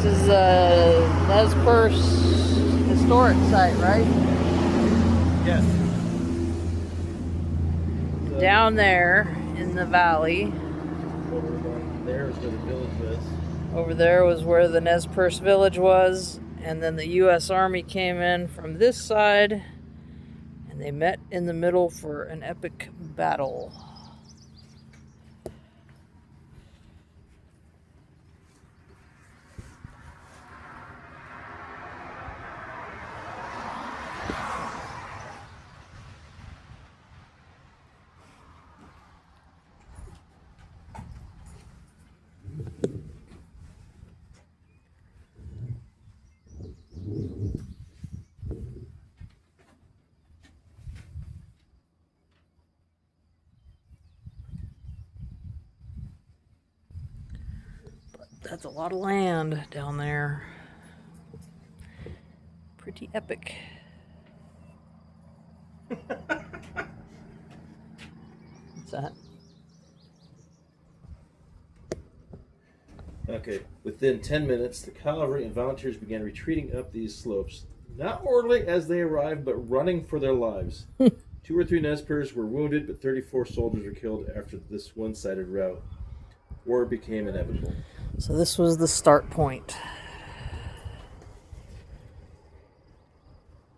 This is a Nez Pearce historic site, right? Yes. Down there in the valley. There is where the village was. Over there was where the Nez Perce village was, and then the U.S. Army came in from this side, and they met in the middle for an epic battle. That's a lot of land down there. Pretty epic. What's that? Okay, within 10 minutes, the cavalry and volunteers began retreating up these slopes, not orderly as they arrived, but running for their lives. 2 or 3 Nez Perce were wounded, but 34 soldiers were killed after this one-sided rout. War became inevitable. So this was the start point.